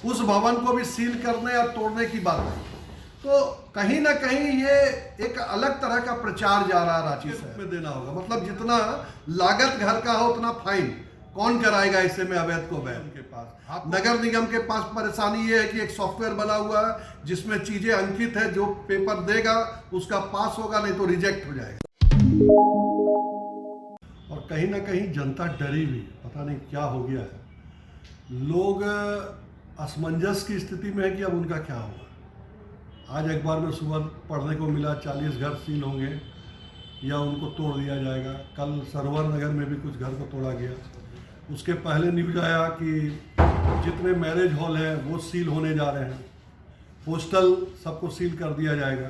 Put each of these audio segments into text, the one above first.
उस भवन को भी सील करने और तोड़ने की बात है। तो कहीं ना कहीं ये एक अलग तरह का प्रचार जा रहा है रांची शहर में देना होगा। मतलब जितना लागत घर का हो उतना फाइन कौन कराएगा ऐसे में अवैध को वैध के पास। नगर निगम के पास परेशानी ये है कि एक सॉफ्टवेयर बना हुआ है जिसमें चीजें अंकित है, जो पेपर देगा उसका पास होगा, नहीं तो रिजेक्ट हो जाएगा। और कहीं ना कहीं जनता डरी हुई, पता नहीं क्या हो गया है। लोग असमंजस की स्थिति में है कि अब उनका क्या होगा। आज अखबार में सुबह पढ़ने को मिला 40 घर सील होंगे या उनको तोड़ दिया जाएगा। कल सरोवर नगर में भी कुछ घर को तोड़ा गया। उसके पहले न्यूज आया कि जितने मैरिज हॉल हैं वो सील होने जा रहे हैं। हॉस्टल सबको सील कर दिया जाएगा।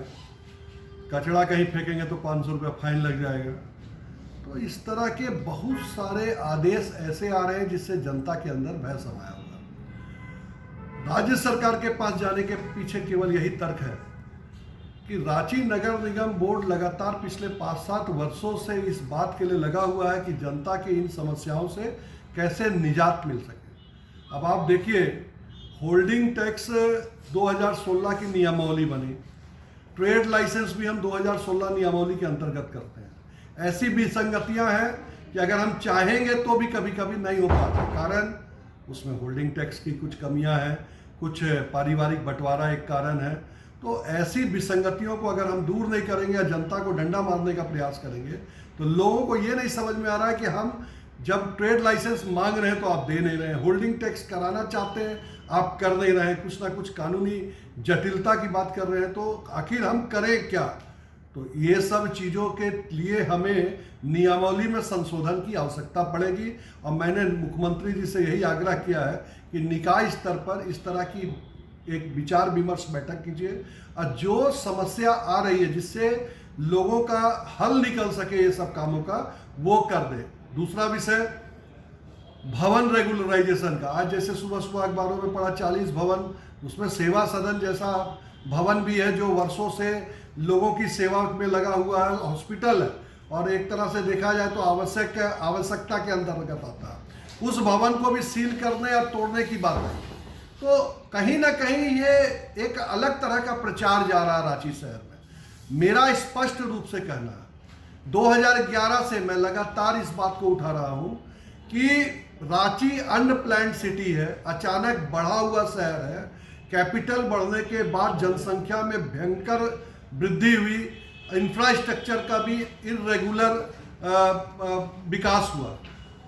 कचरा कहीं फेंकेंगे तो 500 रुपये फाइन लग जाएगा। तो इस तरह के बहुत सारे आदेश ऐसे आ रहे हैं जिससे जनता के अंदर भय समाया हुआ है। राज्य सरकार के पास जाने के पीछे केवल यही तर्क है कि रांची नगर निगम बोर्ड लगातार पिछले 5-7 वर्षों से इस बात के लिए लगा हुआ है कि जनता की इन समस्याओं से कैसे निजात मिल सके। अब आप देखिए, होल्डिंग टैक्स 2016 की नियमावली बनी, ट्रेड लाइसेंस भी हम 2016 नियमावली के अंतर्गत करते हैं। ऐसी विसंगतियां हैं कि अगर हम चाहेंगे तो भी कभी कभी नहीं हो पाता। कारण उसमें होल्डिंग टैक्स की कुछ कमियां हैं, कुछ पारिवारिक बंटवारा एक कारण है। तो ऐसी विसंगतियों को अगर हम दूर नहीं करेंगे या जनता को डंडा मारने का प्रयास करेंगे तो लोगों को ये नहीं समझ में आ रहा है कि हम जब ट्रेड लाइसेंस मांग रहे हैं तो आप दे नहीं रहे हैं, होल्डिंग टैक्स कराना चाहते हैं आप कर नहीं रहे हैं, कुछ ना कुछ कानूनी जटिलता की बात कर रहे हैं। तो आखिर हम करें क्या? तो ये सब चीज़ों के लिए हमें नियमावली में संशोधन की आवश्यकता पड़ेगी। और मैंने मुख्यमंत्री जी से यही आग्रह किया है कि निकाय स्तर पर इस तरह की एक विचार विमर्श बैठक कीजिए और जो समस्या आ रही है जिससे लोगों का हल निकल सके ये सब कामों का, वो कर दे। दूसरा विषय भवन रेगुलराइजेशन का। आज जैसे सुबह सुबह अखबारों में पढ़ा 40 भवन, उसमें सेवा सदन जैसा भवन भी है जो वर्षों से लोगों की सेवा में लगा हुआ है, हॉस्पिटल है और एक तरह से देखा जाए तो आवश्यकता के अंतर्गत आता है। उस भवन को भी सील करने और तोड़ने की बात है। तो कहीं ना कहीं ये एक अलग तरह का प्रचार जा रहा है रांची शहर में। मेरा स्पष्ट रूप से कहना है, 2011 से मैं लगातार इस बात को उठा रहा हूं कि रांची अनप्लैन्ड सिटी है, अचानक बढ़ा हुआ शहर है। कैपिटल बढ़ने के बाद जनसंख्या में भयंकर वृद्धि हुई, इंफ्रास्ट्रक्चर का भी इर्रेगुलर विकास हुआ।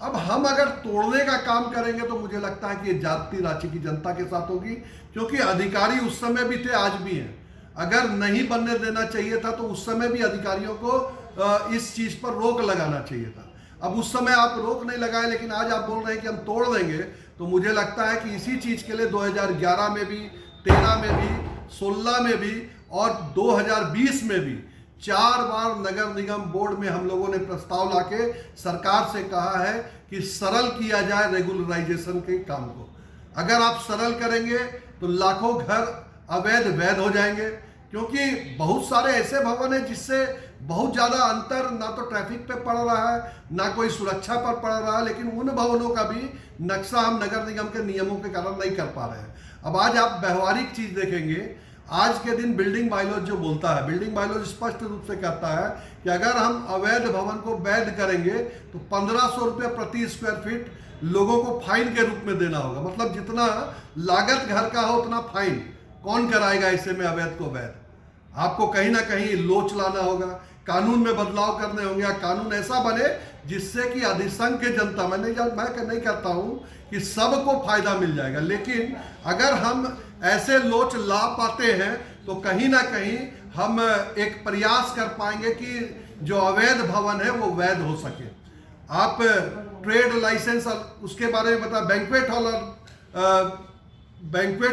अब हम अगर तोड़ने का काम करेंगे तो मुझे लगता है कि ये जाति रांची की जनता के साथ होगी, क्योंकि अधिकारी उस समय भी थे, आज भी हैं। अगर नहीं बनने देना चाहिए था तो उस समय भी अधिकारियों को इस चीज पर रोक लगाना चाहिए था। अब उस समय आप रोक नहीं लगाए, लेकिन आज आप बोल रहे हैं कि हम तोड़ देंगे। तो मुझे लगता है कि इसी चीज के लिए 2011 में भी, 13 में भी, 16 में भी और 2020 में भी 4 बार नगर निगम बोर्ड में हम लोगों ने प्रस्ताव लाके सरकार से कहा है कि सरल किया जाए रेगुलराइजेशन के काम को। अगर आप सरल करेंगे तो लाखों घर अवैध वैध हो जाएंगे, क्योंकि बहुत सारे ऐसे भवन हैं जिससे बहुत ज़्यादा अंतर ना तो ट्रैफिक पे पड़ रहा है ना कोई सुरक्षा पर पड़ रहा है, लेकिन उन भवनों का भी नक्शा हम नगर निगम के नियमों के कारण नहीं कर पा रहे हैं। अब आज आप व्यवहारिक चीज़ देखेंगे, आज के दिन बिल्डिंग बायलॉज जो बोलता है, बिल्डिंग बायलॉज स्पष्ट रूप से कहता है कि अगर हम अवैध भवन को वैध करेंगे तो 1500 रुपये प्रति स्क्वायर फीट लोगों को फाइन के रूप में देना होगा। मतलब जितना लागत घर का हो उतना फाइन कौन कराएगा ऐसे में अवैध को वैध। आपको कहीं ना कहीं लोच लाना होगा, कानून में बदलाव करने होंगे, कानून ऐसा बने जिससे कि अधिसंख्य के जनता, मैं नहीं कहता हूं कि सबको फायदा मिल जाएगा, लेकिन अगर हम ऐसे लोच ला पाते हैं तो कहीं ना कहीं हम एक प्रयास कर पाएंगे कि जो अवैध भवन है वो वैध हो सके। आप ट्रेड लाइसेंस उसके बारे में बता, बैंक्वेट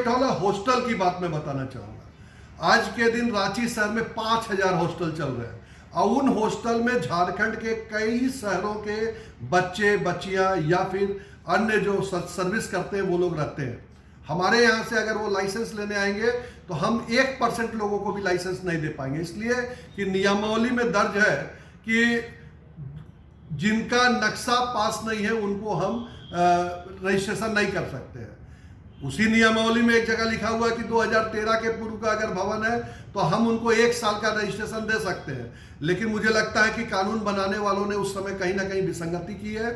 हॉल और हॉस्टल की बात मैं बताना चाहूँगा। आज के दिन रांची शहर में 5000 हॉस्टल चल रहे हैं और उन हॉस्टल में झारखंड के कई शहरों के बच्चे बच्चियां या फिर अन्य जो सर्विस करते हैं वो लोग रहते हैं। हमारे यहाँ से अगर वो लाइसेंस लेने आएंगे तो हम 1% लोगों को भी लाइसेंस नहीं दे पाएंगे, इसलिए कि नियमावली में दर्ज है कि जिनका नक्शा पास नहीं है उनको हम रजिस्ट्रेशन नहीं कर सकते हैं। उसी नियमावली में एक जगह लिखा हुआ है कि 2013 के पूर्व का अगर भवन है तो हम उनको 1 साल का रजिस्ट्रेशन दे सकते हैं। लेकिन मुझे लगता है कि कानून बनाने वालों ने उस समय कहीं ना कहीं विसंगति की है।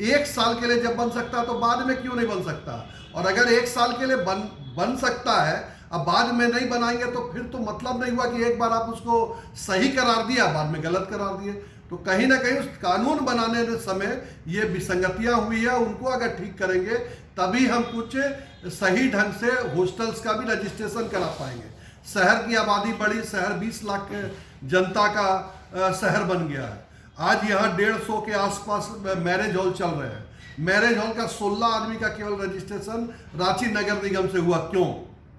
1 साल के लिए जब बन सकता तो बाद में क्यों नहीं बन सकता? और अगर 1 साल के लिए बन सकता है, अब बाद में नहीं बनाएंगे तो फिर तो मतलब नहीं हुआ कि एक बार आप उसको सही करार दिया, बाद में गलत करार दिए। तो कहीं ना कहीं उस कानून बनाने के समय ये विसंगतियां हुई है, उनको अगर ठीक करेंगे तभी हम कुछ सही ढंग से हॉस्टल्स का भी रजिस्ट्रेशन करा पाएंगे। शहर की आबादी बढ़ी, शहर 20 लाख जनता का शहर बन गया है। आज यहाँ 150 के आसपास मैरिज हॉल चल रहे हैं। मैरिज हॉल का 16 आदमी का केवल रजिस्ट्रेशन रांची नगर निगम से हुआ। क्यों?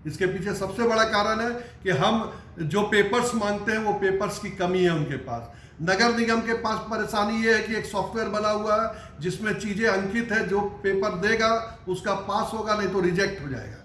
इसके पीछे सबसे बड़ा कारण है कि हम जो पेपर्स मांगते हैं वो पेपर्स की कमी है उनके पास। नगर निगम के पास परेशानी ये है कि एक सॉफ्टवेयर बना हुआ है जिसमें चीजें अंकित है, जो पेपर देगा उसका पास होगा, नहीं तो रिजेक्ट हो जाएगा।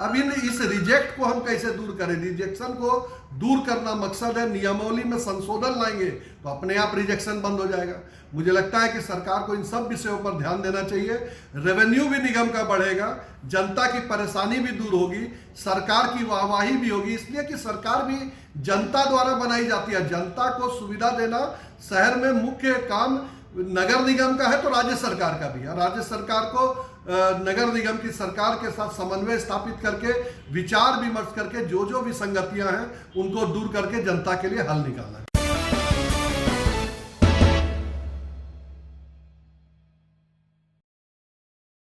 अब इस रिजेक्ट को हम कैसे दूर करें? रिजेक्शन को दूर करना मकसद है। नियमावली में संशोधन लाएंगे तो अपने आप रिजेक्शन बंद हो जाएगा। मुझे लगता है कि सरकार को इन सब विषयों पर ध्यान देना चाहिए। रेवेन्यू भी निगम का बढ़ेगा, जनता की परेशानी भी दूर होगी, सरकार की वाहवाही भी होगी, इसलिए कि सरकार भी जनता द्वारा बनाई जाती है। जनता को सुविधा देना शहर में मुख्य काम नगर निगम का है तो राज्य सरकार का भी है। राज्य सरकार को नगर निगम की सरकार के साथ समन्वय स्थापित करके विचार विमर्श करके जो जो विसंगतियां हैं उनको दूर करके जनता के लिए हल निकालना है।